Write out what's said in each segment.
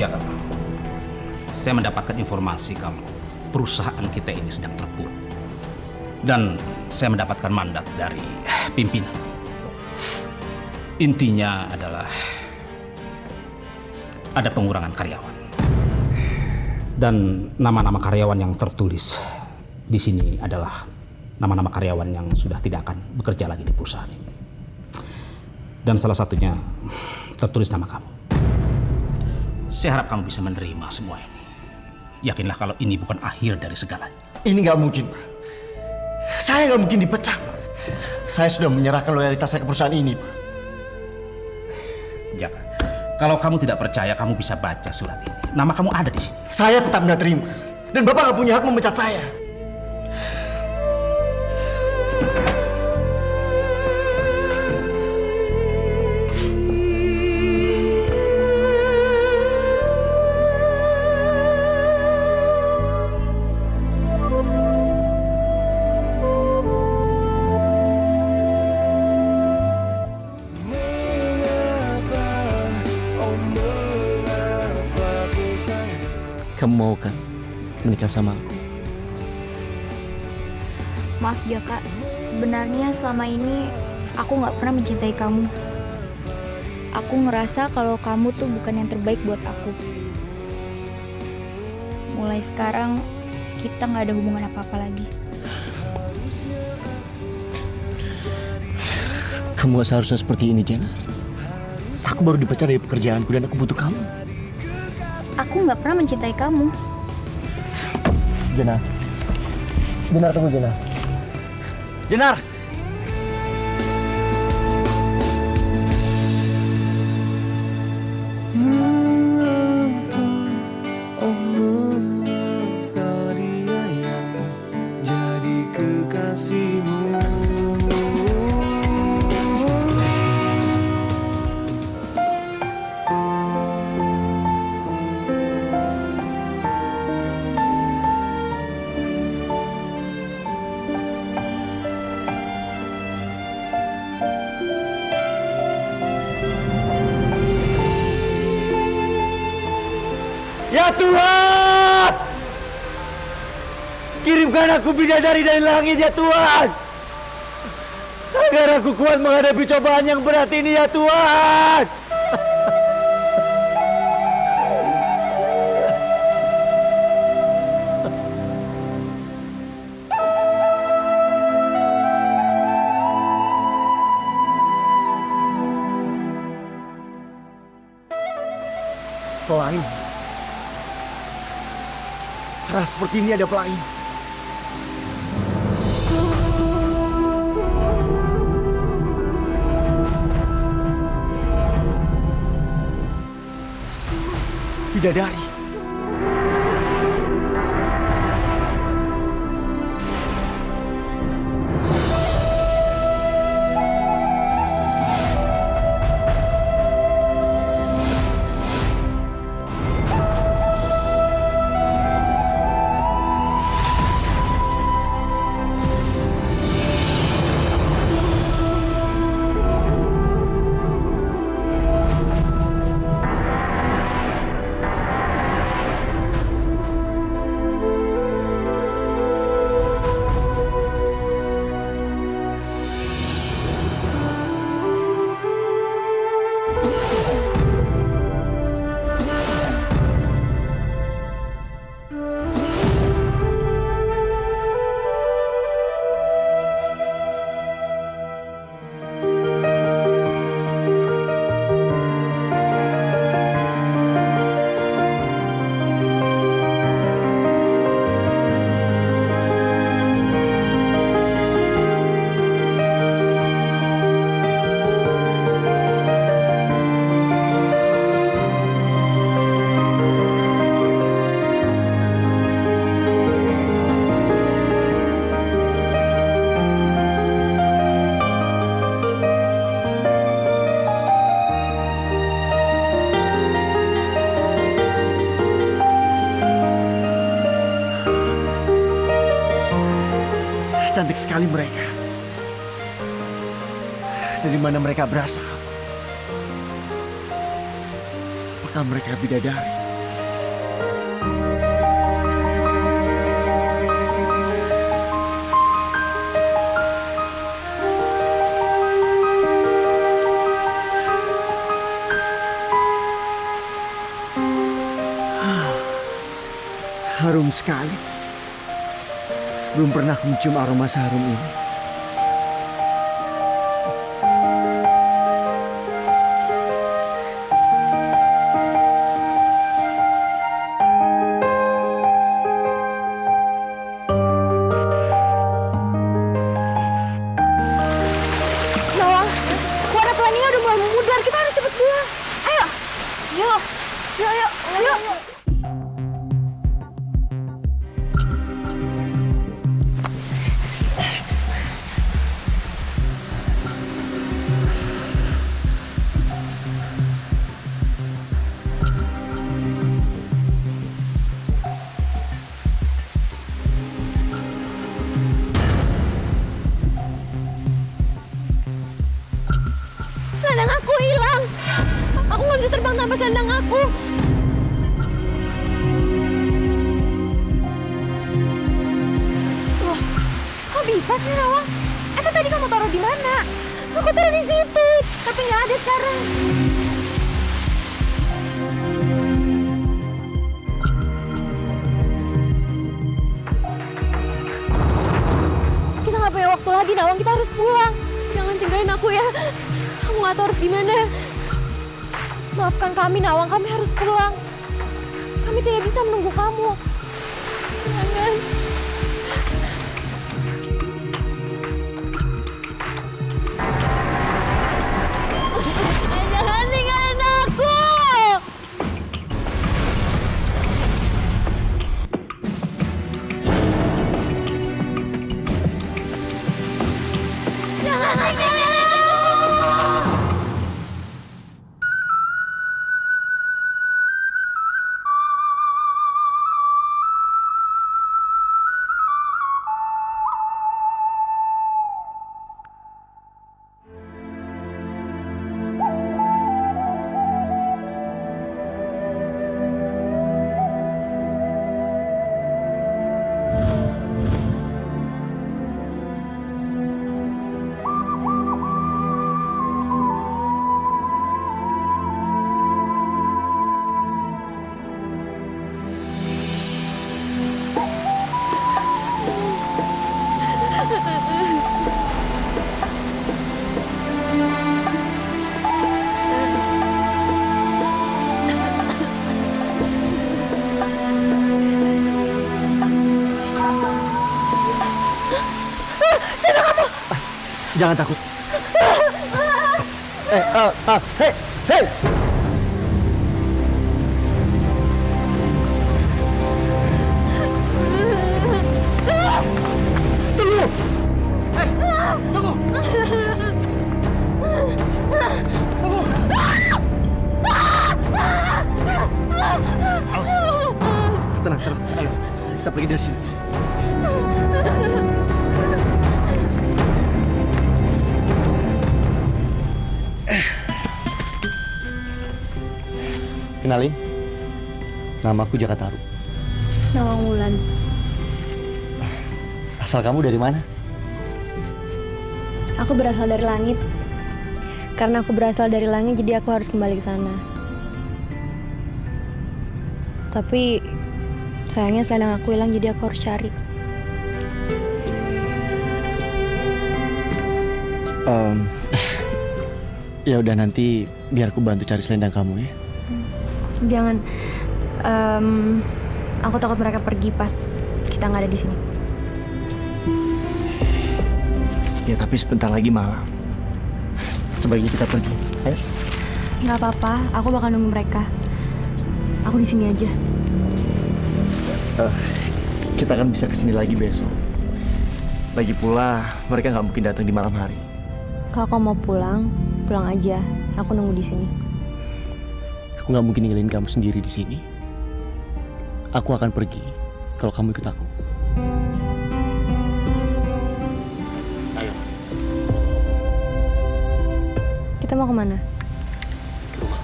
Jaka, saya mendapatkan informasi kalau perusahaan kita ini sedang terpuruk. Dan saya mendapatkan mandat dari pimpinan. Intinya adalah ada pengurangan karyawan. Dan nama-nama karyawan yang tertulis di sini adalah nama-nama karyawan yang sudah tidak akan bekerja lagi di perusahaan ini. Dan salah satunya tertulis nama kamu. Saya harap kamu bisa menerima semua ini. Yakinlah kalau ini bukan akhir dari segalanya. Ini nggak mungkin, Pak. Saya nggak mungkin dipecat. Saya sudah menyerahkan loyalitas saya ke perusahaan ini, Pak. Jaka, kalau kamu tidak percaya, kamu bisa baca surat ini. Nama kamu ada di sini. Saya tetap nggak terima. Dan Bapak nggak punya hak memecat saya. Kamu mau kan menikah sama aku? Maaf ya kak, sebenarnya selama ini aku nggak pernah mencintai kamu. Aku ngerasa kalau kamu tuh bukan yang terbaik buat aku. Mulai sekarang kita nggak ada hubungan apa-apa lagi. Kamu gak seharusnya seperti ini, Jana. Aku baru dipecat dari pekerjaanku dan aku butuh kamu. Aku nggak pernah mencintai kamu. Jenar. Jenar, tunggu Jenar. Jenar! Ya Tuhan! Kirimkan aku bidadari dari langit ya Tuhan! Agar aku kuat menghadapi cobaan yang berat ini ya Tuhan! Pelangi. Cerah seperti ini ada pelangi. Bidadari. Cantik sekali mereka. Dari mana mereka berasal? Apakah mereka bidadari? Harum sekali. Belum pernah aku mencium aroma seharum ini. Nawang, warna pelanginya udah mulai memudar. Kita harus cepet pulang. Ayo. Yuk. Yuk, yuk. Ayo. Selendang aku hilang. Aku nggak bisa terbang tanpa selendang aku. Loh, kok bisa sih Nawang? Emang tadi kamu taruh di mana? Aku taruh di situ, tapi nggak ada sekarang. Kita nggak punya waktu lagi, Nawang. Kita harus pulang. Jangan tinggalin aku ya. Aku nggak tahu harus gimana. Maafkan kami, Nawang. Kami harus pulang. Kami tidak bisa menunggu kamu. Jangan. Jangan tinggalin aku. Jangan tinggalin aku. Jangan takut. Hei, hei. Tunggu. Hei, tunggu. Tunggu. Awas. Tenang, tenang. Ayo, kita pergi dari sini. Kenalin, nama aku Jaka Taru. Nawang Wulan. Asal kamu dari mana? Aku berasal dari langit. Karena aku berasal dari langit, jadi aku harus kembali ke sana. Tapi sayangnya selendang aku hilang, jadi aku harus cari. Ya udah, nanti biar aku bantu cari selendang kamu ya. Jangan. Aku takut mereka pergi pas kita nggak ada di sini. Ya tapi sebentar lagi malam. Sebaiknya kita pergi. Ayo. Nggak apa-apa, aku bakal nunggu mereka. Aku di sini aja. Kita kan bisa kesini lagi besok. Lagi pula mereka nggak mungkin datang di malam hari. Kalau kamu mau pulang, pulang aja. Aku nunggu di sini. Aku nggak mungkin ninggalin kamu sendiri di sini. Aku akan pergi kalau kamu ikut aku. Ayo. Kita mau kemana? Ke rumah.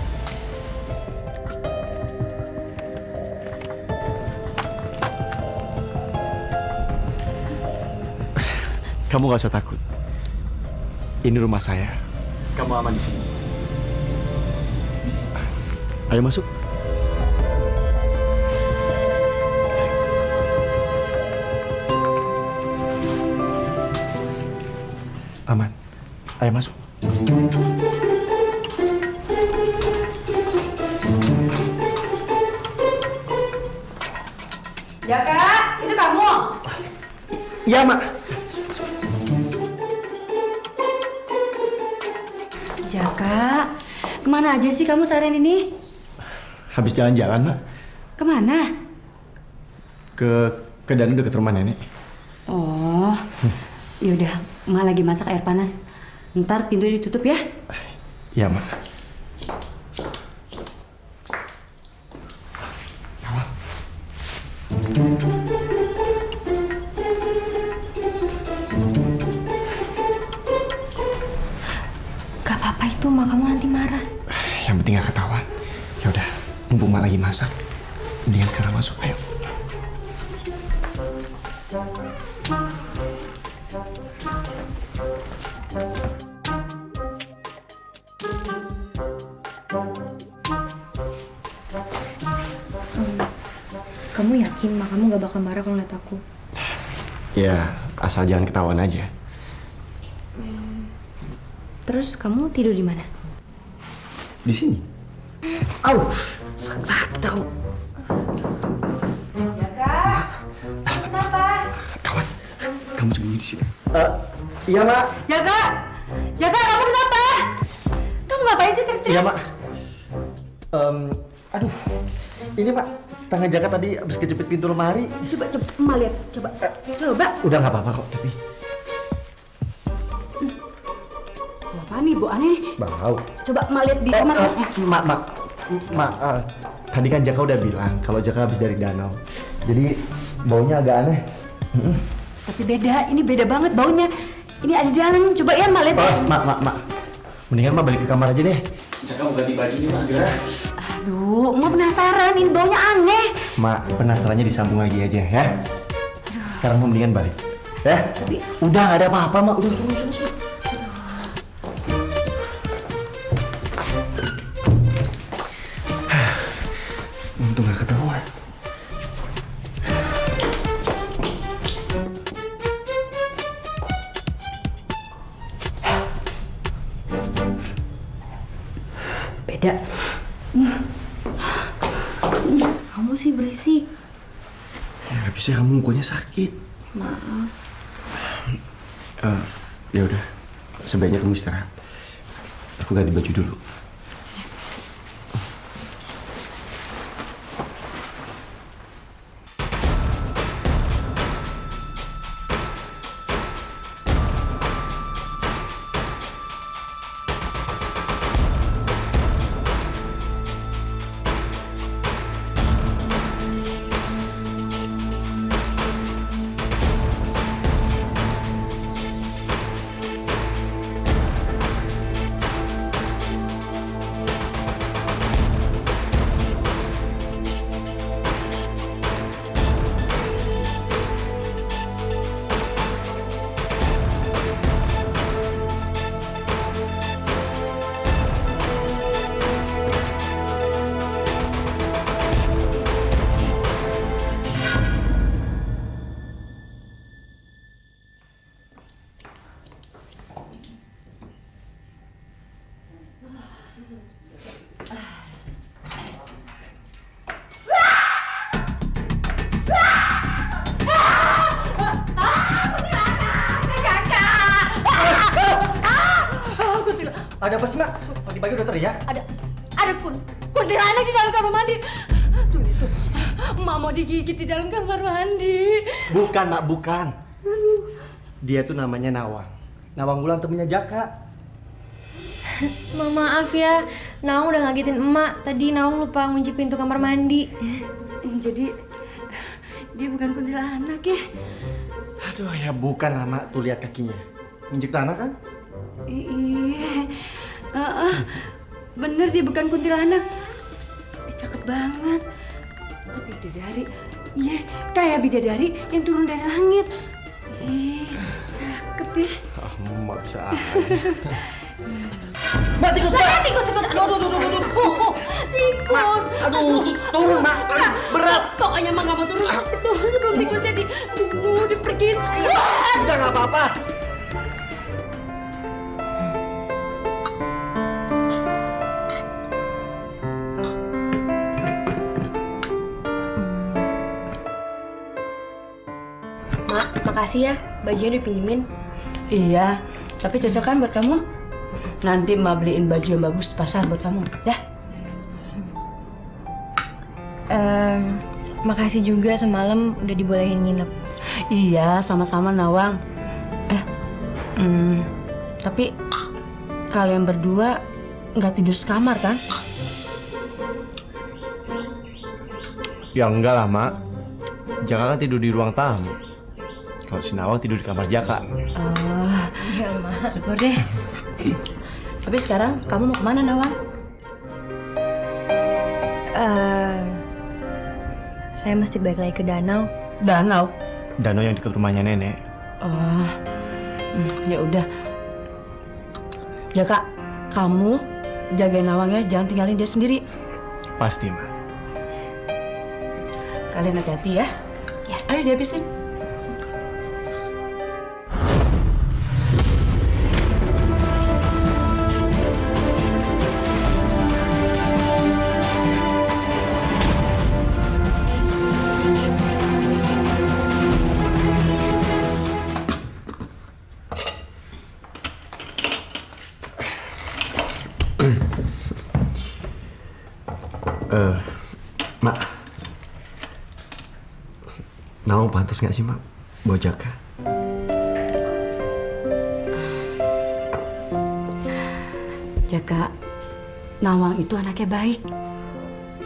Kamu nggak usah takut. Ini rumah saya. Kamu aman di sini. Ayo masuk. Ayo masuk. Jaka, itu kamu? Iya, Mak. Jaka, kemana aja sih kamu seharian ini? Habis jalan-jalan, Mak. Kemana? Ke danau dekat rumah nenek. Oh, yaudah, Mak lagi masak air panas. Ntar pintu ditutup ya. Iya, Mak. Gak apa-apa itu, Mak, kamu nanti marah. Yang penting gak ketahuan. Ya udah, mumpung Mak lagi masak, mendingan sekarang masuk. Ayo. Kamu yakin, Mak, kamu gak bakal marah kalau ngeliat aku? Ya, asal jangan ketahuan aja. Terus kamu tidur di mana? Di sini. Au, sakit tau. Kawan, kamu sembunyi di sini. Iya, Mak. Jaka! Jaka, kamu kenapa? Kamu ngapain sih teriak-teriak? Iya, Mak. Aduh, ini Mak, tangan Jaka tadi habis kejepit pintu lemari. Coba, Emak lihat. Coba. Udah nggak apa-apa kok, tapi Apaan nih, bau aneh nih? bau. Coba Emak lihat di kamar. Mak, tadi kan Jaka udah bilang kalau Jaka habis dari danau. Jadi baunya agak aneh. Tapi beda, ini beda banget baunya. Ini ada di dalam, coba ya Emak lihat. Mak. Mendingan Mak balik ke kamar aja deh. Jaka mau ganti baju nih, Mak. Aduh, Emak penasaran, ini baunya aneh. Mak, penasarannya disambung lagi aja ya. Sekarang mau mendingan balik. Ya? Udah nggak ada apa-apa, Mak. Udah suruh. Untung nggak ketahuan. Beda. Kamu sih berisik. Nggak bisa, kamu mukulnya sakit. Maaf. Ya udah, sebaiknya kamu istirahat. Aku ganti baju dulu. Ada apa sih, Mak? Pagi-pagi udah teriak. Ada kuntilanak di dalam kamar mandi. Tuh itu, Emak mau digigit di dalam kamar mandi. Bukan, Mak, bukan. Dia tuh namanya Nawang. Nawang Wulan temennya Jaka. Maaf ya, Nawang udah ngagetin emak. Tadi Nawang lupa ngunci pintu kamar mandi. Jadi dia bukan kuntilanak ya? Aduh, ya bukan lah, Mak. Tuh lihat kakinya. Injek tanah kan? Iya, bener dia bukan kuntilanak. Dia cakep banget. Bidadari, iya kayak bidadari yang turun dari langit. Cakep ya. Mak bisa aja. Mak, tikus, Mak! Tikus. Aduh. Tikus. Aduh, turun, Mak. Aduh, berat. Pokoknya Mak nggak mau turun. Itu belum tikusnya dipergiin. Udah nggak apa-apa. Makasih ya, bajunya dipinjemin. Iya, tapi cocok kan buat kamu? Nanti Emak beliin baju yang bagus di pasar buat kamu, ya? Makasih juga semalam udah dibolehin nginep. Iya, sama-sama Nawang. Tapi kalian berdua nggak tidur sekamar kan? Ya enggak lah, Mak. Jaka kan tidur di ruang tamu. Kalau si Nawang tidur di kamar Jaka. Oh, Iya, Mak. syukur deh. Tapi sekarang kamu mau kemana, Nawang? Saya mesti balik lagi ke danau. Danau. Danau yang dekat rumahnya nenek. Oh, ya udah. Jaka, kamu jagain Nawang ya, jangan tinggalin dia sendiri. Pasti, Mak. Kalian hati-hati ya. Ya, ayo dihabisin. Mak. Nawang pantas nggak sih, Mak, buat Jaka? Jaka, Nawang itu anaknya baik.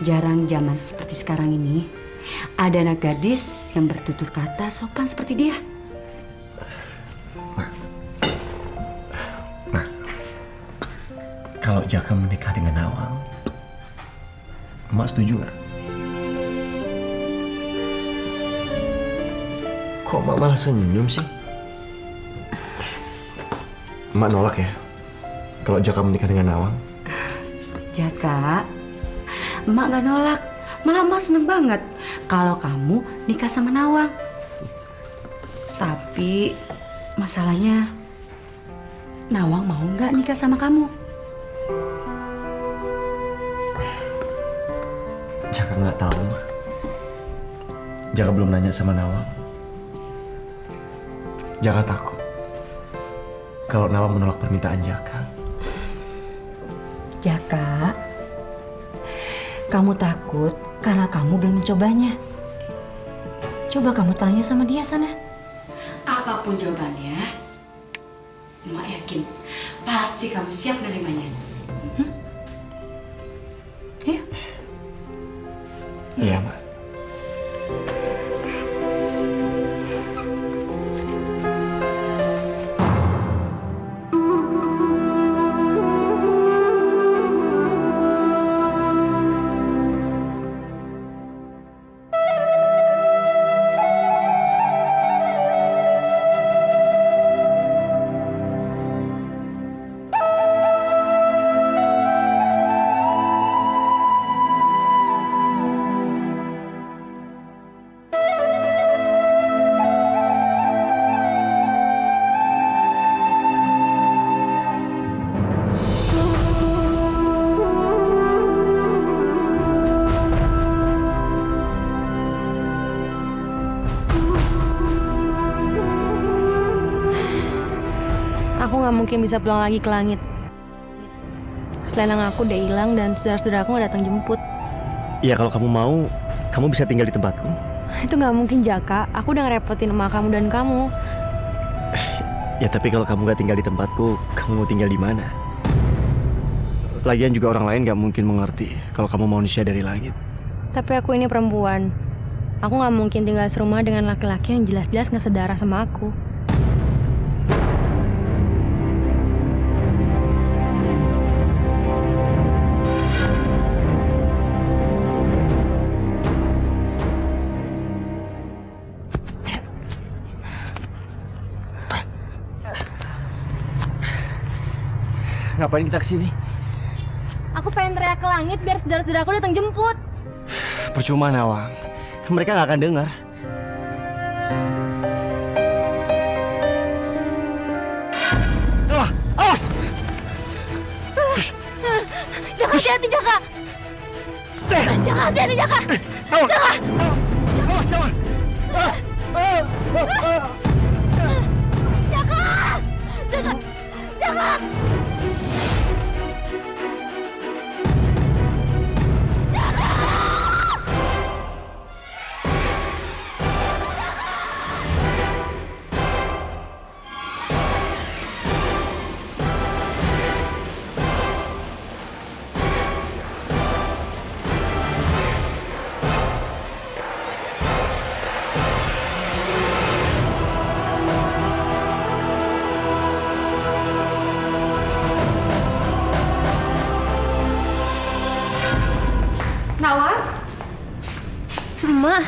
Jarang zaman seperti sekarang ini ada anak gadis yang bertutur kata sopan seperti dia. Mak, kalau Jaka menikah dengan Nawang, Mak setuju nggak? Kok Mak malah senyum sih? Mak nolak ya kalau Jaka menikah dengan Nawang? Jaka, Emak gak nolak. Malah Emak seneng banget kalau kamu nikah sama Nawang. Tapi masalahnya, Nawang mau nggak nikah sama kamu? Jaka nggak tahu, Mak. Jaka belum nanya sama Nawang. Jaka takut kalau Nawang menolak permintaan Jaka. Jaka, kamu takut karena kamu belum mencobanya. Coba kamu tanya sama dia sana. Apapun jawabannya, Emak yakin pasti kamu siap menerimanya. Ayo. Iya, Mak. Aku nggak mungkin bisa pulang lagi ke langit. Selendang aku udah hilang dan saudara-saudara aku nggak datang jemput. Ya kalau kamu mau, kamu bisa tinggal di tempatku. Itu nggak mungkin, Jaka. Aku udah ngerepotin emak kamu dan kamu. Ya tapi kalau kamu gak tinggal di tempatku, kamu mau tinggal di mana? Lagian juga orang lain gak mungkin mengerti kalau kamu manusia dari langit. Tapi aku ini perempuan. Aku nggak mungkin tinggal serumah dengan laki-laki yang jelas-jelas nggak sedarah sama aku. Ngapain kita kesini? Aku pengen teriak ke langit biar saudara-saudaraku datang jemput. Percuma, Nawang. Mereka gak akan dengar. Awas! Jaka, hati-hati, Jaka! Jaka, hati-hati, Jaka! Jaka! Awas, jangan! Nawang? Emak,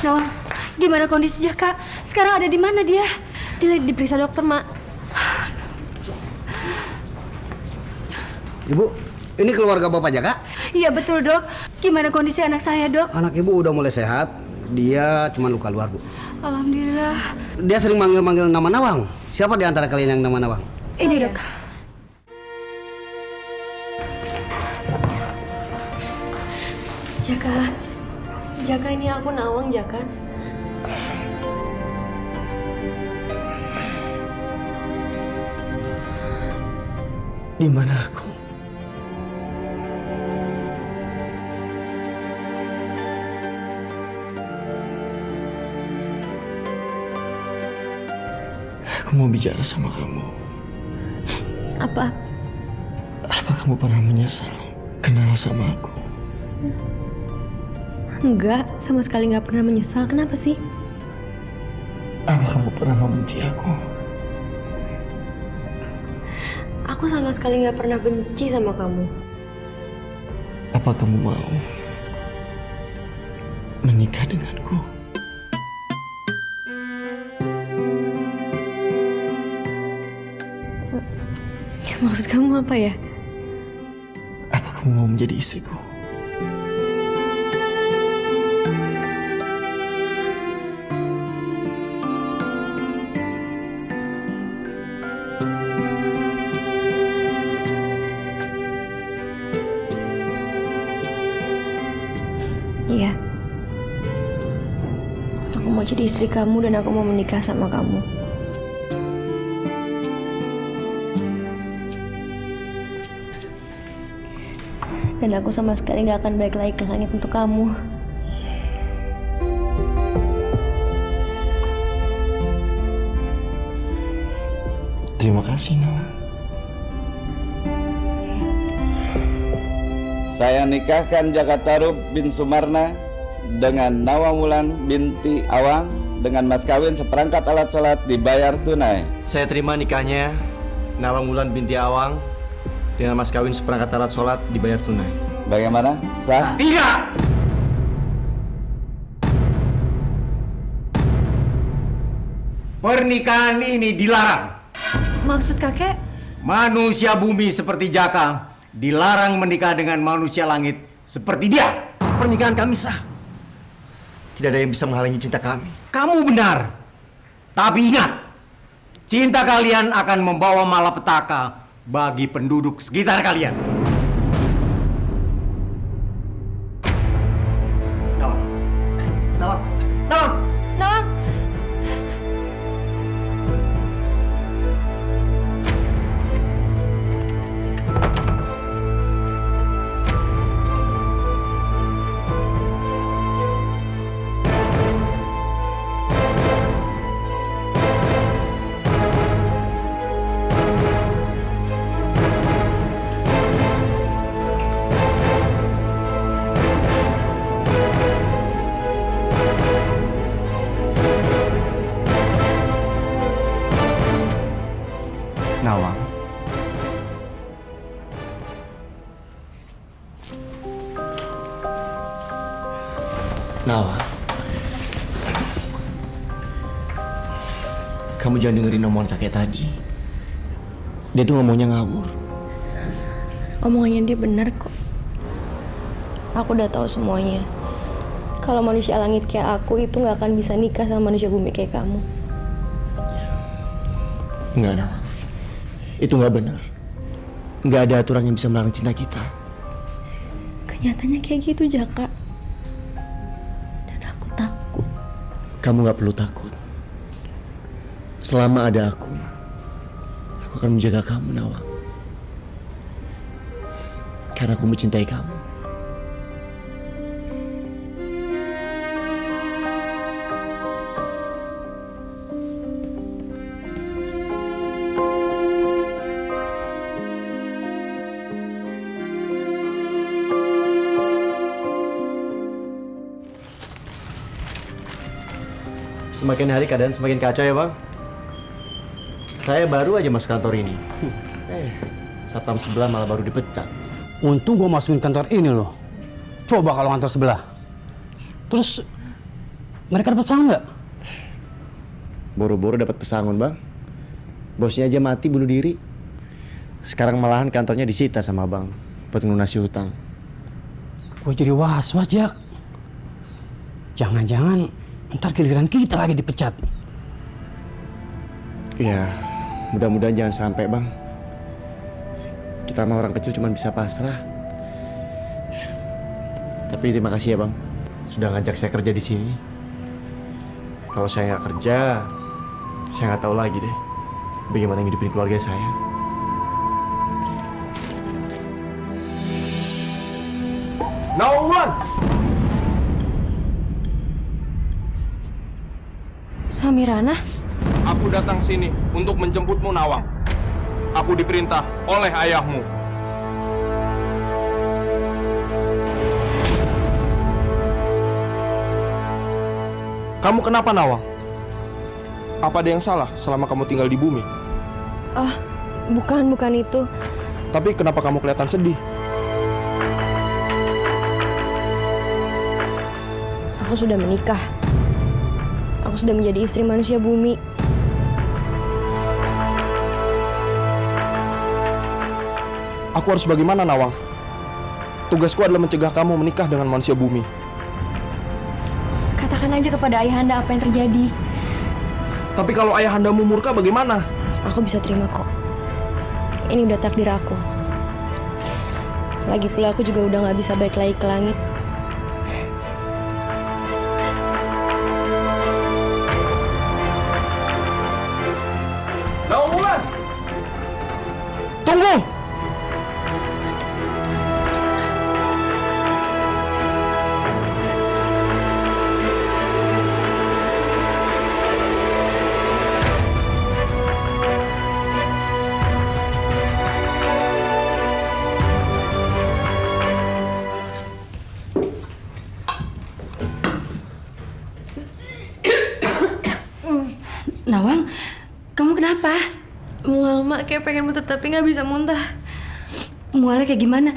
Nawang, gimana kondisi Jaka? Sekarang ada di mana dia? dia lagi diperiksa dokter, Mak. Ibu, ini keluarga Bapak Jaka? Iya betul dok. Gimana kondisi anak saya dok? Anak ibu udah mulai sehat. Dia cuma luka luar, Bu. Alhamdulillah. Dia sering manggil-manggil nama Nawang. Siapa di antara kalian yang nama Nawang? Ini dok. Jaka ini aku Nawang, Jaka. Di mana aku? Aku mau bicara sama kamu. Apa? Apa kamu pernah menyesal kenal sama aku? Enggak, sama sekali nggak pernah menyesal. Kenapa sih? Apa kamu pernah membenci aku? Aku sama sekali nggak pernah benci sama kamu. Apa kamu mau menikah denganku? Maksud kamu apa ya? Apa kamu mau menjadi istriku? Iya. Aku mau jadi istri kamu dan aku mau menikah sama kamu. Dan aku sama sekali gak akan balik lagi ke langit untuk kamu. Terima kasih, Nawang. Saya nikahkan Jaka Tarub bin Sumarna dengan Nawang Wulan binti Awang dengan mas kawin seperangkat alat sholat dibayar tunai. Saya terima nikahnya Nawang Wulan binti Awang dengan mas kawin seperangkat alat sholat dibayar tunai. Bagaimana? Sah? Tidak! Pernikahan ini dilarang. Maksud kakek? Manusia bumi seperti Jaka dilarang menikah dengan manusia langit seperti dia. Pernikahan kami sah. Tidak ada yang bisa menghalangi cinta kami. Kamu benar. Tapi ingat, cinta kalian akan membawa malapetaka bagi penduduk sekitar kalian. Nawang. Nawang. Nawang. Nawang! Nawang. Nawang. Kamu jangan dengerin omongan kakek tadi. Dia tuh ngomongnya ngawur. Omongannya dia benar kok. Aku udah tahu semuanya. Kalau manusia langit kayak aku itu nggak akan bisa nikah sama manusia bumi kayak kamu. Enggak, Nawang. Itu nggak benar. Nggak ada aturan yang bisa melarang cinta kita. Kenyataannya kayak gitu, Jaka. Dan aku takut. Kamu nggak perlu takut. Selama ada aku akan menjaga kamu, Nawang. Karena aku mencintai kamu. Semakin hari keadaan semakin kacau ya, Bang. Saya baru aja masuk kantor ini. Satpam sebelah malah baru dipecat. Untung gua masukin kantor ini loh. Coba kalau kantor sebelah. Terus mereka dapat pesangon nggak? Boro-boro dapat pesangon, Bang. Bosnya aja mati bunuh diri. Sekarang malahan kantornya disita sama Bang buat ngelunasi hutang. Gue jadi was-was, Jak. Jangan-jangan ntar giliran kita lagi dipecat. Ya, mudah-mudahan jangan sampai, Bang. Kita mah orang kecil cuma bisa pasrah. Tapi terima kasih ya, Bang. Sudah ngajak saya kerja di sini. Kalau saya nggak kerja, saya nggak tahu lagi deh bagaimana ngidupin keluarga saya. Nawang! Samirana? Aku datang sini untuk menjemputmu, Nawang. Aku diperintah oleh ayahmu. Kamu kenapa, Nawang? Apa ada yang salah selama kamu tinggal di bumi? Oh, bukan itu. Tapi kenapa kamu kelihatan sedih? Aku sudah menikah. Aku sudah menjadi istri manusia bumi. Aku harus bagaimana, Nawang? Tugasku adalah mencegah kamu menikah dengan manusia bumi. Katakan aja kepada ayahanda apa yang terjadi. Tapi kalau ayahandamu murka bagaimana? Aku bisa terima kok. Ini udah takdir aku. Lagi pula aku juga udah gak bisa balik lagi ke langit. Nawang! Tunggu! Nawang, kamu kenapa? Mual, Mak. Kayak pengen muntah tapi gak bisa muntah. Mualnya kayak gimana?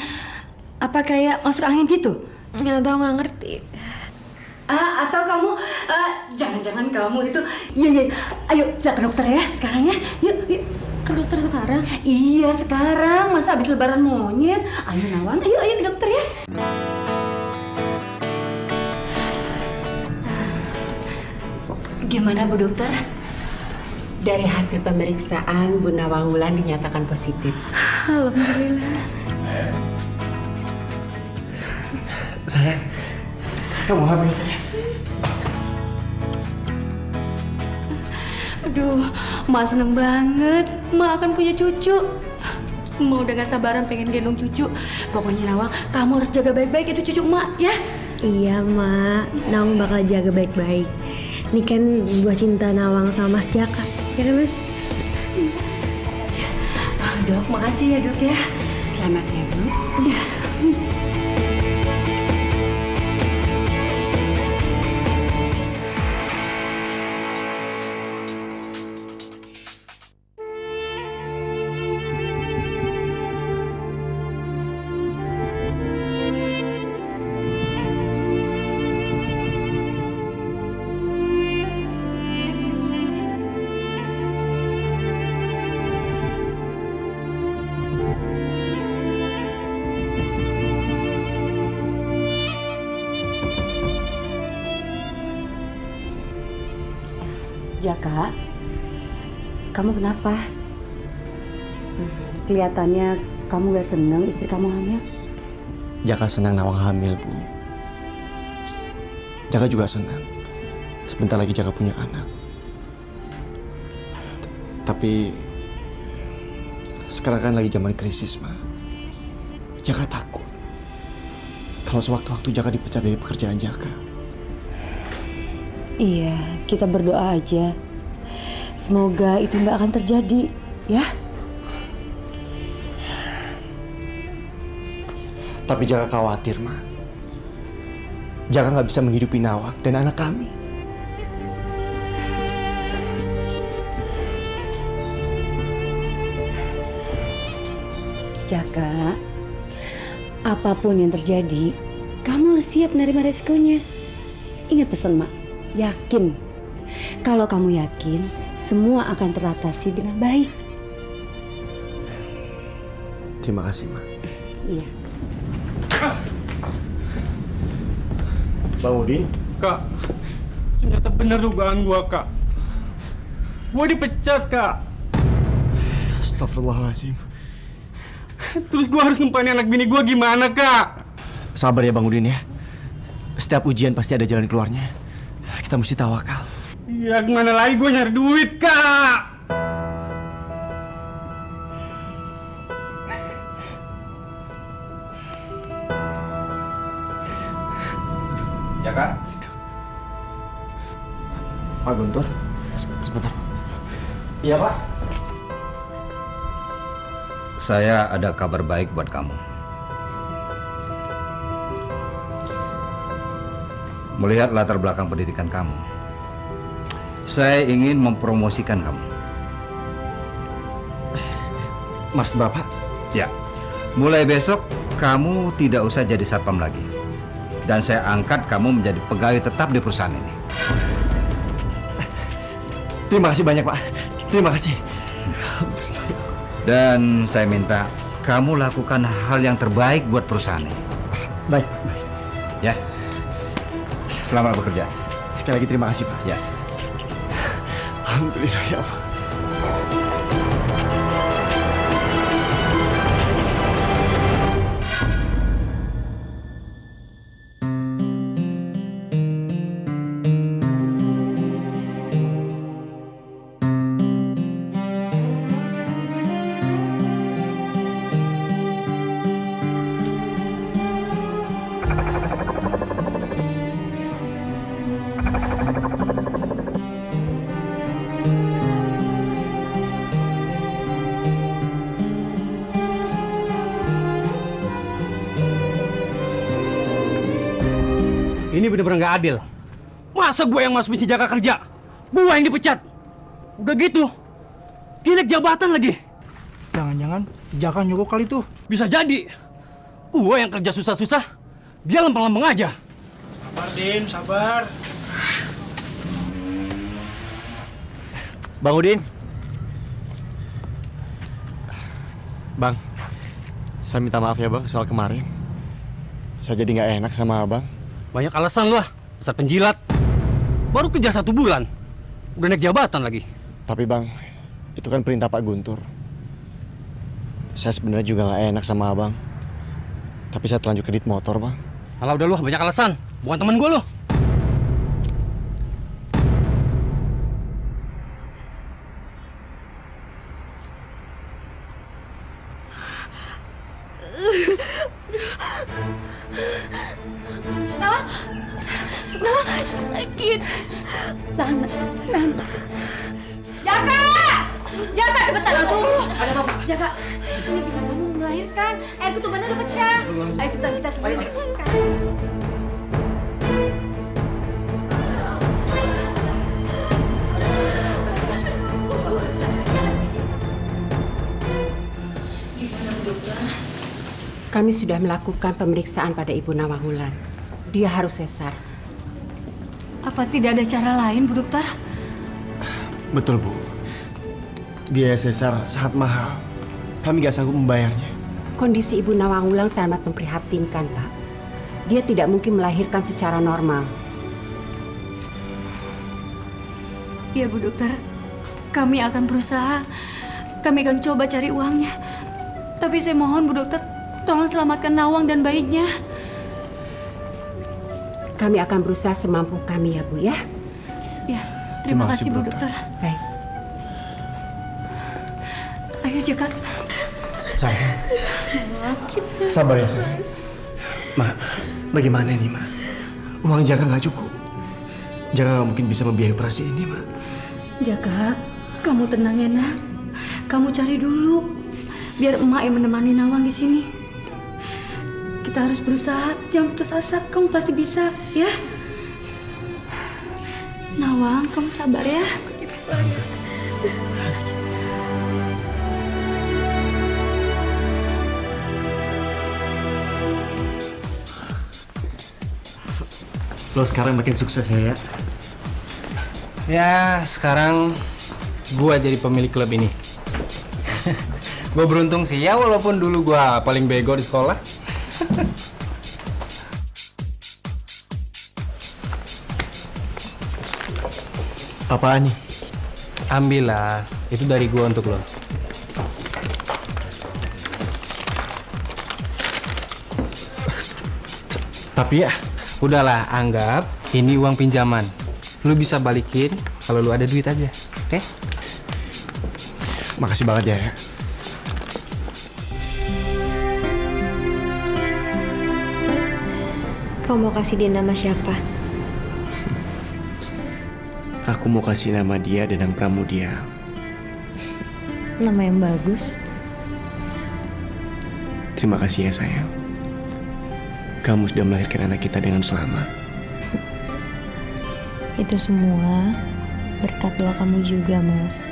Apa kayak masuk angin gitu? Nggak tahu, nggak ngerti. Atau kamu, jangan-jangan kamu itu, iya, ayo kita ke dokter ya sekarang ya, yuk. Ke dokter sekarang? Iya sekarang, masa habis lebaran monyet. Ayo Nawang, ayo ke dokter ya. Gimana Bu Dokter? Dari hasil pemeriksaan, Bu Nawang Wulan dinyatakan positif. Alhamdulillah. Sayang, kamu hamil sayang. Aduh, Mak seneng banget. Mak akan punya cucu. Mak udah gak sabaran pengen gendong cucu. Pokoknya Nawang, kamu harus jaga baik-baik itu cucu Mak ya. Iya, Mak. Nawang bakal jaga baik-baik. Ini kan buah cinta Nawang sama Mas Jaka. Ya kan, Mas? Dok, makasih ya Dok ya. Selamat ya, Bu. Iya. Jaka, kamu kenapa? Kelihatannya kamu gak seneng istri kamu hamil. Jaka senang Nawang hamil, Bu. Jaka juga senang. Sebentar lagi Jaka punya anak. Tapi sekarang kan lagi zaman krisis, Ma. Jaka takut kalau sewaktu-waktu Jaka dipecat dari pekerjaan Jaka. Iya, kita berdoa aja. Semoga itu nggak akan terjadi, ya. Tapi Jaka khawatir, Ma. Jaka nggak bisa menghidupi Nawang dan anak kami. Jaka, apapun yang terjadi, kamu harus siap menerima resikonya. Ingat pesan Mak, yakin. Kalau kamu yakin, semua akan teratasi dengan baik. Terima kasih, Mak. Iya. Bang Udin? Kak, ternyata benar dugaan gua, Kak. Gua dipecat, Kak. Astagfirullahaladzim. Terus gua harus nempanin anak bini gua gimana, Kak? Sabar ya Bang Udin ya. Setiap ujian pasti ada jalan keluarnya. Kita mesti tawakal. Ya gimana lagi gua nyari duit, Kak? Ya Kak? Pak Guntur, sebentar. Iya Pak. Saya ada kabar baik buat kamu. Melihat latar belakang pendidikan kamu, saya ingin mempromosikan kamu. Mas Bapak? Ya, mulai besok kamu tidak usah jadi satpam lagi. Dan saya angkat kamu menjadi pegawai tetap di perusahaan ini. Terima kasih banyak Pak. Terima kasih. Dan saya minta kamu lakukan hal yang terbaik buat perusahaan ini. Baik. Ya. Selamat bekerja. Sekali lagi terima kasih Pak. Ya. Alhamdulillah ya Allah. Ini bener-bener nggak adil. Masa gue yang masuk misi jaga kerja? Gue yang dipecat. Udah gitu, dia naik jabatan lagi. Jangan-jangan Jaka nyuruh kali tuh. Bisa jadi. Gue yang kerja susah-susah, dia lempeng-lempeng aja. Sabar, Din, sabar. Bang Udin. Bang, saya minta maaf ya Bang soal kemarin. Saya jadi nggak enak sama Abang. Banyak alasan lah, dasar penjilat. Baru kerja 1 bulan, udah naik jabatan lagi. Tapi Bang, itu kan perintah Pak Guntur. Saya sebenarnya juga nggak enak sama Abang. Tapi saya terlanjur kredit motor Bang. Alah udah lu, banyak alasan. Bukan temen gue lu. Sakit. Tahan. Jaka! Jaka, cepetan. Aduh. Jaka, ini gimana kamu melahirkan? Air ketubannya udah pecah. Ayo cepetan, kita temuin sekarang. Kami sudah melakukan pemeriksaan pada Ibu Nawangwulan. Dia harus sesar. Apa tidak ada cara lain, Bu Dokter? Betul Bu. Biaya sesar sangat mahal. Kami nggak sanggup membayarnya. Kondisi Ibu Nawangwulan sangat memprihatinkan, Pak. Dia tidak mungkin melahirkan secara normal. Iya, Bu Dokter. Kami akan berusaha. Kami akan coba cari uangnya. Tapi saya mohon, Bu Dokter, tolong selamatkan Nawang dan bayinya. Kami akan berusaha semampu kami ya, Bu ya. Ya, terima kasih Bu Dokter. Baik. Ayo Jaka. Sayang. Sabar ya sayang. Ma, bagaimana ini Ma? Uang Jaka nggak cukup. Jaka nggak mungkin bisa membiayai operasi ini Ma. Jaka, kamu tenang ya nak. Kamu cari dulu, biar emak yang menemani Nawang di sini. Kita harus berusaha, jangan putus asa. Kamu pasti bisa, ya. Nawang, kamu sabar ya. Lo sekarang makin sukses ya. Ya, sekarang gua jadi pemilik klub ini. Gue beruntung sih ya, walaupun dulu gua paling bego di sekolah. Apaan nih? Ambillah, itu dari gua untuk lo. Tapi ya, Udahlah, anggap ini uang pinjaman. Lu bisa balikin kalau lu ada duit aja, oke? makasih banget ya. Kau mau kasih dia nama siapa? Aku mau kasih nama dia Danang Pramudia. Nama yang bagus. Terima kasih ya sayang. Kamu sudah melahirkan anak kita dengan selamat. Itu semua berkat doa kamu juga, Mas.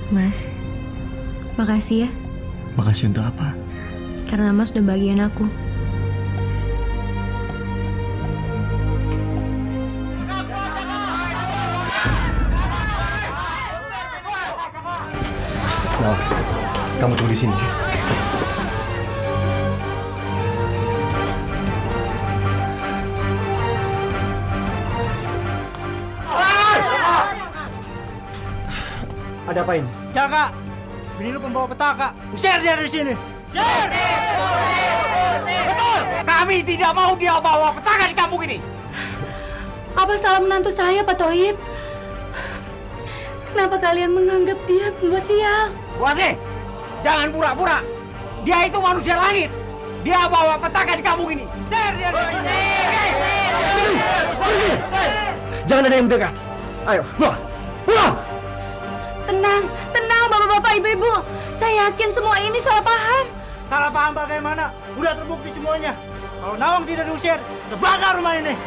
Mas, makasih ya. Makasih untuk apa? Karena Mas udah bagian aku. Nah, kamu tunggu di sini ya. Ada apa ini? Jaga! Bini lu pembawa petaka. Usir dia dari sini. Betul! Kami tidak mau dia bawa petaka di kampung ini. Apa salah menantu saya, Pak Toib? Kenapa kalian menganggap dia pembawa sial? Wasi, jangan pura-pura. Dia itu manusia langit. Dia bawa petaka di kampung ini. Usir dia dari sini. Jangan ada yang mendekat. Ayo, pulang! Pulang! Tenang, tenang bapak-bapak, ibu-ibu. Saya yakin semua ini salah paham. Salah paham bagaimana? Udah terbukti semuanya. Kalau Nawang tidak diusir, terbakar rumah ini.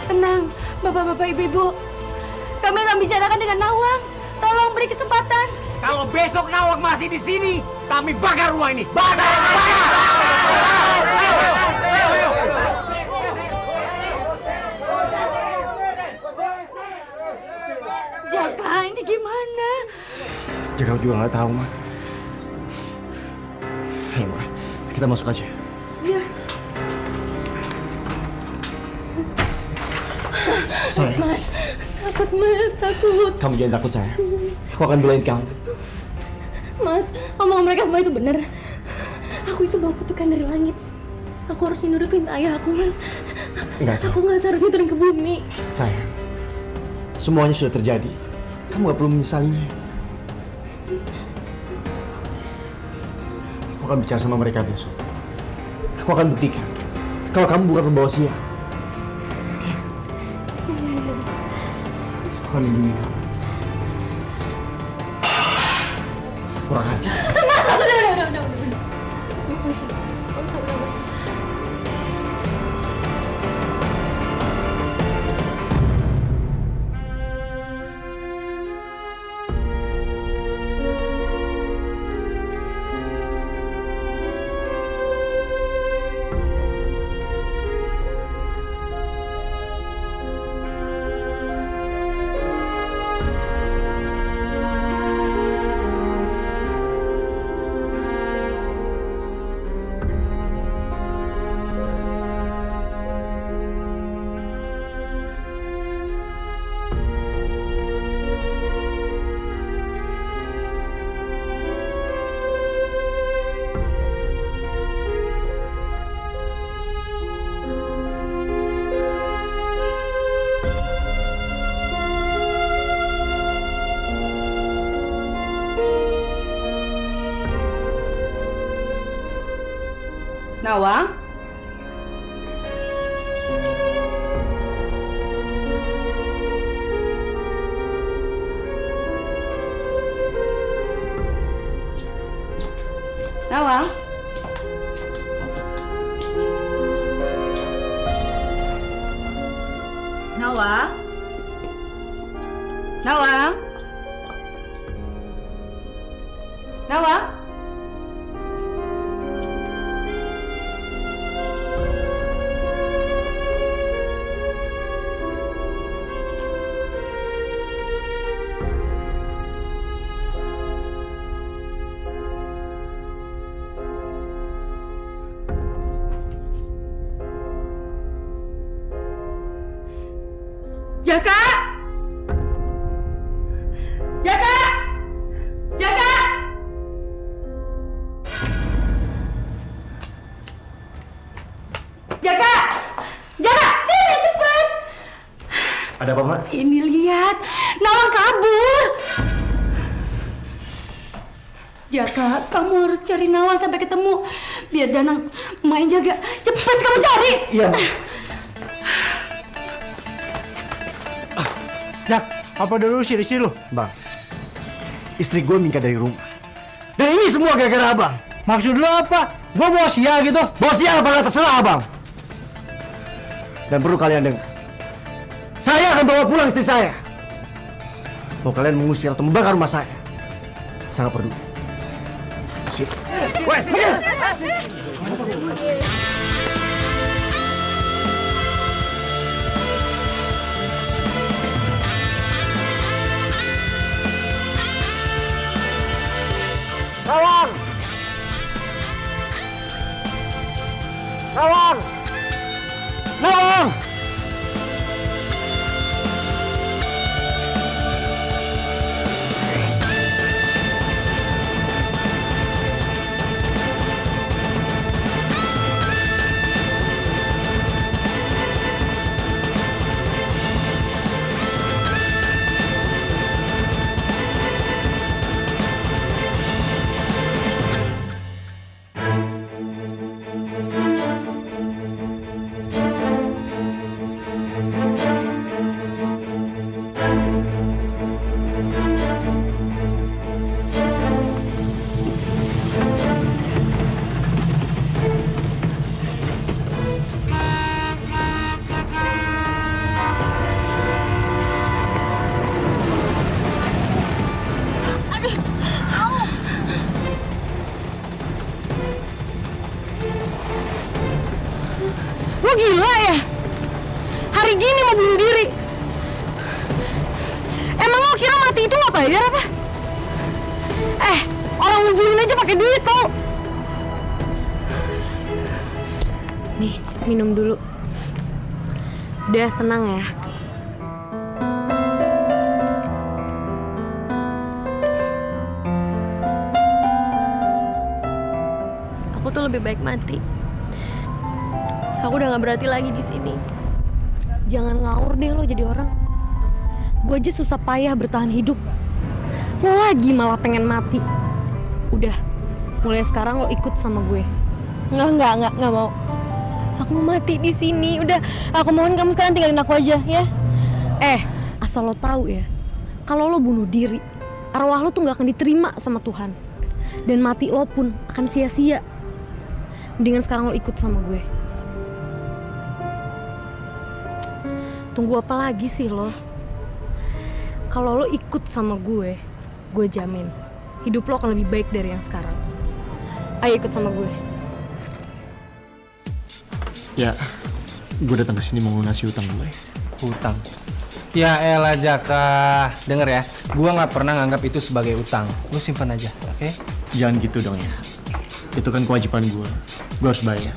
Tenang, bapak-bapak, ibu-ibu. Kami akan bicarakan dengan Nawang. Tolong beri kesempatan. Kalau besok Nawang masih di sini, kami bakar rumah ini. Bakar! Bakar! Jaka, ini gimana? Jaga juga nggak tahu, Ma. Ayo, Ma. Kita masuk aja. Ya. Sayang, Mas, takut Mas, takut. kamu jangan takut, sayang. Aku akan belain kamu. Mas, omongan mereka semua itu benar. Aku itu bawa kutukan dari langit. Aku harus nurut perintah ayah aku, Mas. Enggak, sayang. Aku nggak seharusnya turun ke bumi. Sayang, semuanya sudah terjadi. Kamu nggak perlu menyesalinya. Aku akan bicara sama mereka besok. Aku akan buktikan kalau kamu bukan pembawa sial. Oke? Aku akan lindungi kamu. Kurang ajar. Mas, udah. Mas, udah. Nawang? Nawang? Nawang? Nawang? Nawang? Jaka! Jaka! Jaka! Jaka! Jaka! Sini cepat! Ada apa, Mak? Ini lihat, Nawang kabur. Jaka, kamu harus cari Nawang sampai ketemu. Biar Danang main jaga. Cepat kamu cari. Iya. Jak, apa dulu sih di sini lu? Bang, istri gue minggat dari rumah. Dan ini semua gara-gara abang. Maksud lu apa? Gua bawa sia gitu. Bos ya apa nggak terserah abang. Dan perlu kalian dengar, saya akan bawa pulang istri saya. Mau kalian mengusir atau membakar rumah saya, sangat peduli. Sip. Wes, pergi. Nawang! Nawang! Nawang! Lu gila ya? Hari gini mau bunuh diri. Emang lo kira mati itu nggak bayar apa? Orang ngumpulin aja pakai duit kok. Nih, minum dulu. Udah tenang ya. Aku tuh lebih baik mati. Aku udah gak berarti lagi di sini. Jangan ngawur deh lo jadi orang. Gue aja susah payah bertahan hidup. Lo lagi malah pengen mati. Udah, mulai sekarang lo ikut sama gue. Nggak mau. Aku mau mati di sini. Udah, aku mohon kamu sekarang tinggalin aku aja ya. Asal lo tahu ya, kalau lo bunuh diri, arwah lo tuh nggak akan diterima sama Tuhan. Dan mati lo pun akan sia-sia. Mendingan sekarang lo ikut sama gue. Tunggu apa lagi sih lo? Kalau lo ikut sama gue jamin hidup lo akan lebih baik dari yang sekarang. Ayo ikut sama gue. Ya, gue datang ke sini mau ngasih hutang gue. Utang. Ya elah Jaka, denger ya, gua nggak pernah nganggap itu sebagai utang. Lu simpan aja, oke? Jangan gitu dong ya. Itu kan kewajiban gue. Gue harus bayar.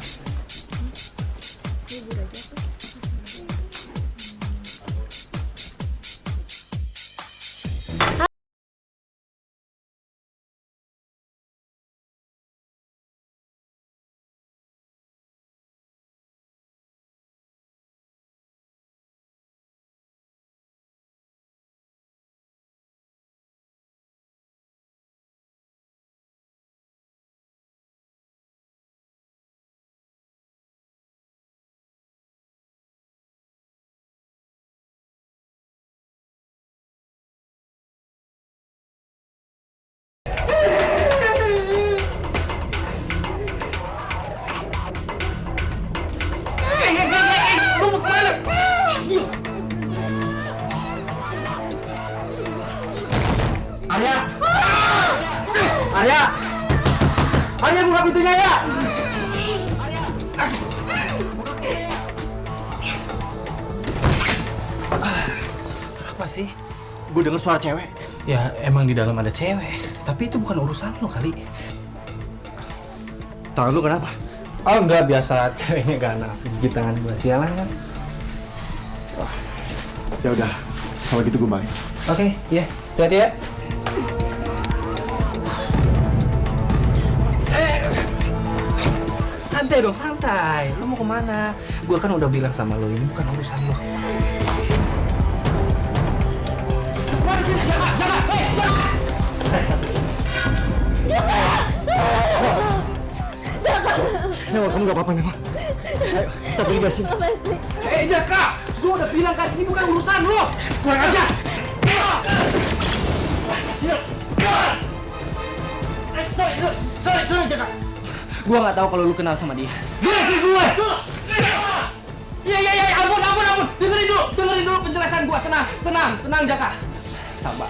Arya! Arya! Arya, buka pintunya ya! Apa sih? Gue denger suara cewek. Ya emang di dalam ada cewek, tapi itu bukan urusan lo kali. Tangan lu kenapa? Oh enggak, biasa ceweknya ganas gigit tangan gue, sialan kan? Ya udah, kalau gitu gue balik. Oke, ya, hati-hati ya. Santai dong, santai. Lu mau kemana? Gue kan udah bilang sama lo, ini bukan urusan lo. Nawa, kamu gak apa-apa, Nawa. Ayo, kita pergi dari sini. Jaka! Gue udah bilang kan, ini bukan urusan lo! Kurang aja! Sorry, Jaka. Gue gak tahu kalau lu kenal sama dia. Gue! Ya, ampun. Dengerin dulu penjelasan gue. Tenang, Jaka. Sabar.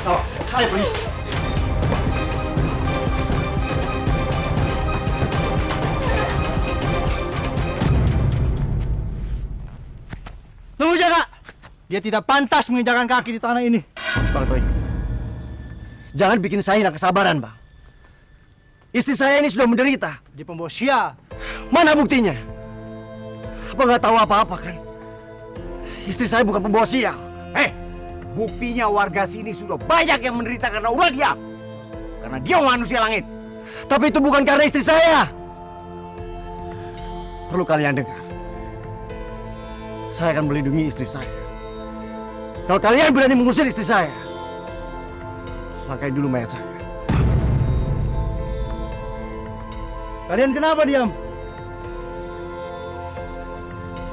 Nawa, ayo pergi. Tunggu, Jaka! Dia tidak pantas menginjakan kaki di tanah ini. Bang Toy, jangan bikin saya hilang kesabaran, Bang. Istri saya ini sudah menderita. Dia pembawa sial. Mana buktinya? Apa nggak tahu apa-apa kan? Istri saya bukan pembawa sial. Buktinya warga sini sudah banyak yang menderita karena ulah dia. Karena dia manusia langit. Tapi itu bukan karena istri saya. Perlu kalian dengar. Saya akan melindungi istri saya. Kalau kalian berani mengusir istri saya, langkain dulu mayat saya. Kalian kenapa diam?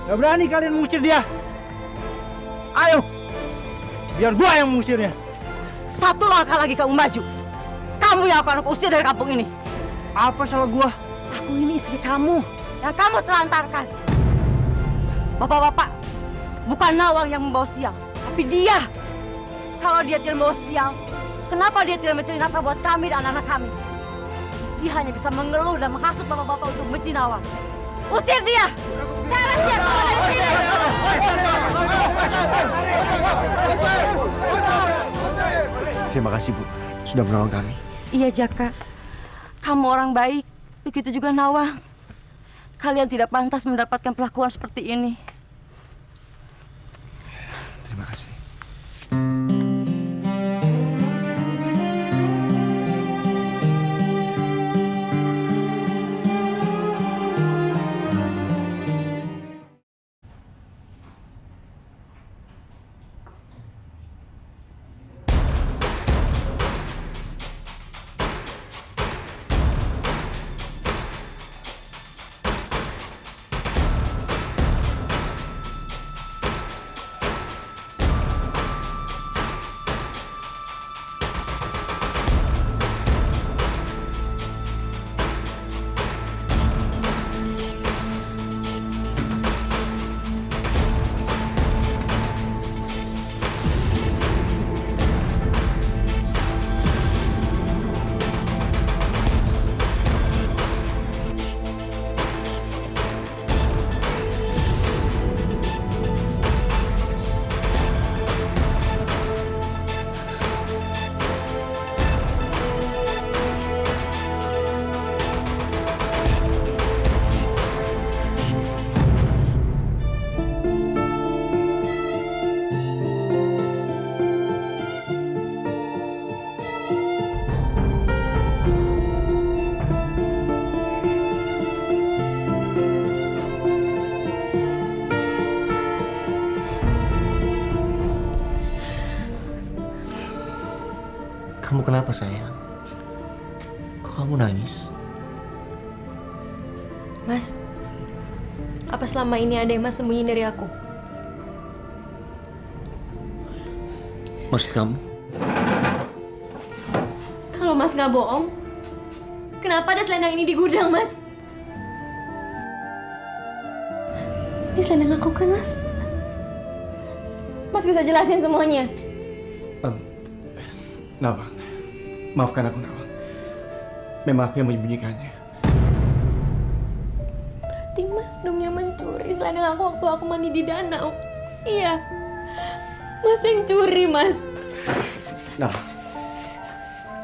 Gak berani kalian mengusir dia? Ayo! Biar gua yang mengusirnya. Satu langkah lagi kamu maju. Kamu yang akan aku usir dari kampung ini. Apa salah gua? Aku ini istri kamu yang kamu telantarkan. Bapak-bapak, bukan Nawang yang membawa sial, tapi dia. Kalau dia tidak membawa sial, kenapa dia tidak mencari nafkah buat kami dan anak-anak kami? Dia hanya bisa mengeluh dan menghasut bapak-bapak untuk membenci Nawang. Usir dia! Saya siap keluar dari sini! Terima kasih, Bu, sudah menolong kami. Iya, Jaka. Kamu orang baik. Begitu juga Nawang. Kalian tidak pantas mendapatkan perlakuan seperti ini. Terima kasih. Kamu kenapa sayang? Kok kamu nangis? Mas, apa selama ini ada yang Mas sembunyi dari aku? Maksud kamu? Kalau Mas nggak bohong, kenapa ada selendang ini di gudang, Mas? Ini selendang aku kan, Mas? Mas bisa jelasin semuanya? Nawang, maafkan aku Nawang. Memang aku yang menyembunyikannya. Berarti Mas dong yang mencuri selendang aku waktu aku mandi di danau. Iya, Mas yang curi, Mas. Nawang,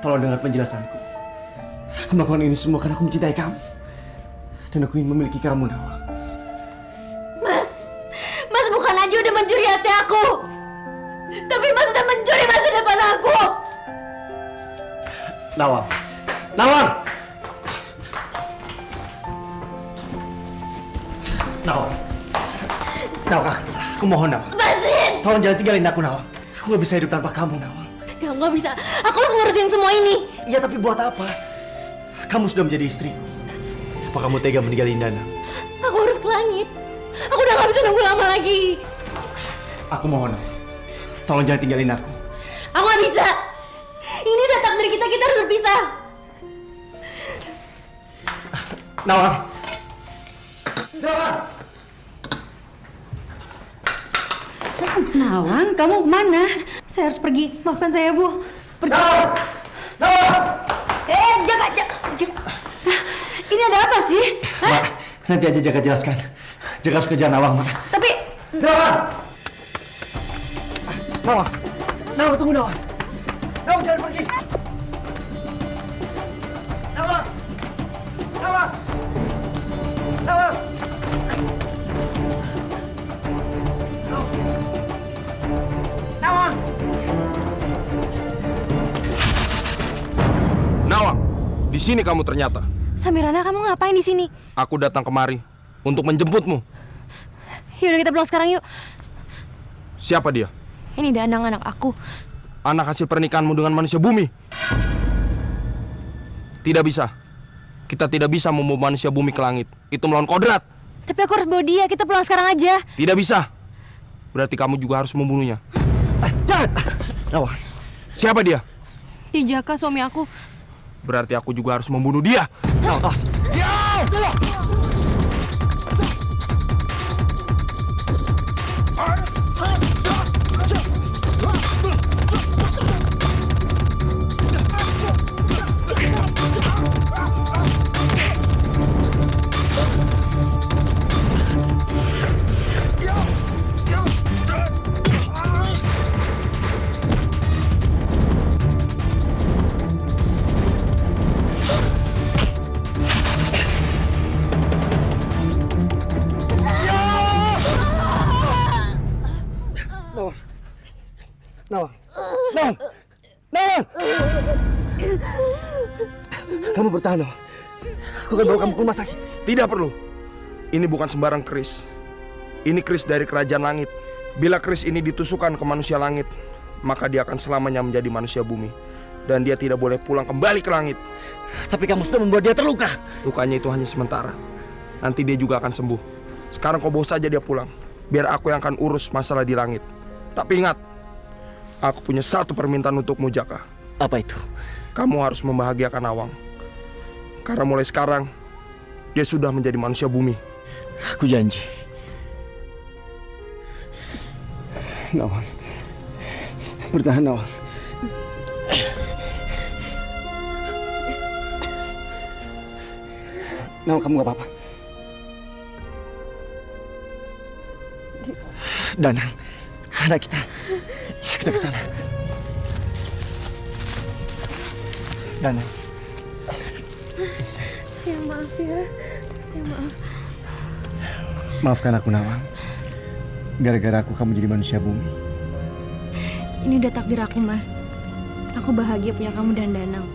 tolong dengar penjelasanku. Aku melakukan ini semua karena aku mencintai kamu. Dan aku ingin memiliki kamu, Nawang. Mas bukan aja udah mencuri hati aku, tapi Mas udah mencuri masa depan aku. Nawang! Nawang! Nawang! Nawang, aku mohon Nawang. Lepasin! Tolong jangan tinggalin aku, Nawang. Aku gak bisa hidup tanpa kamu, Nawang. Nggak bisa. Aku harus ngurusin semua ini. Iya, tapi buat apa? Kamu sudah menjadi istriku. Apa kamu tega meninggalin Danang? Aku harus ke langit. Aku udah gak bisa nunggu lama lagi. Aku mohon, Nawang. Tolong jangan tinggalin aku. Aku gak bisa. Ini udah takdir kita harus berpisah. Nawang! Nawang! Nawang, kamu kemana? Saya harus pergi. Maafkan saya, Bu. Pergi. Nawang! Nawang! Jaga. Ini ada apa sih? Mak, nanti aja Jaga jelaskan. Jaga harus kejar Nawang, Mak. Tapi... Nawang! Nawang! Nawang, tunggu Nawang! Nawang, jangan pergi! Nawang! Nawang! Nawang! Nawang! Nawang, di sini kamu ternyata. Samirana, kamu ngapain di sini? Aku datang kemari untuk menjemputmu. Yaudah kita pulang sekarang yuk. Siapa dia? Ini Danang, anak aku. Anak hasil pernikahanmu dengan manusia bumi. Tidak bisa. Kita tidak bisa membawa manusia bumi ke langit. Itu melawan kodrat. Tapi aku harus bawa dia. Kita pulang sekarang aja. Tidak bisa. Berarti kamu juga harus membunuhnya. Jangan! Nawang. Siapa dia? Dia Jaka, suami aku. Berarti aku juga harus membunuh dia. Nawang, Nawang! Nawang! Nawang! Kamu bertahan, Nawang. Aku akan bawa kamu ke rumah sakit. Tidak perlu. Ini bukan sembarang keris. Ini keris dari kerajaan langit. Bila keris ini ditusukkan ke manusia langit, maka dia akan selamanya menjadi manusia bumi. Dan dia tidak boleh pulang kembali ke langit. Tapi kamu sudah membuat dia terluka. Lukanya itu hanya sementara. Nanti dia juga akan sembuh. Sekarang kau bawa saja dia pulang. Biar aku yang akan urus masalah di langit. Tapi ingat, aku punya satu permintaan untukmu, Jaka. Apa itu? Kamu harus membahagiakan Nawang. Karena mulai sekarang, dia sudah menjadi manusia bumi. Aku janji. Nawang. Bertahan, Nawang. Nawang, kamu gak apa-apa. Danang, anak kita. Kita ke sana. Danang. Ya maaf ya. Ya maaf. Maafkan aku, Nawang. Gara-gara aku kamu jadi manusia bumi. Ini udah takdir aku, Mas. Aku bahagia punya kamu dan Danang.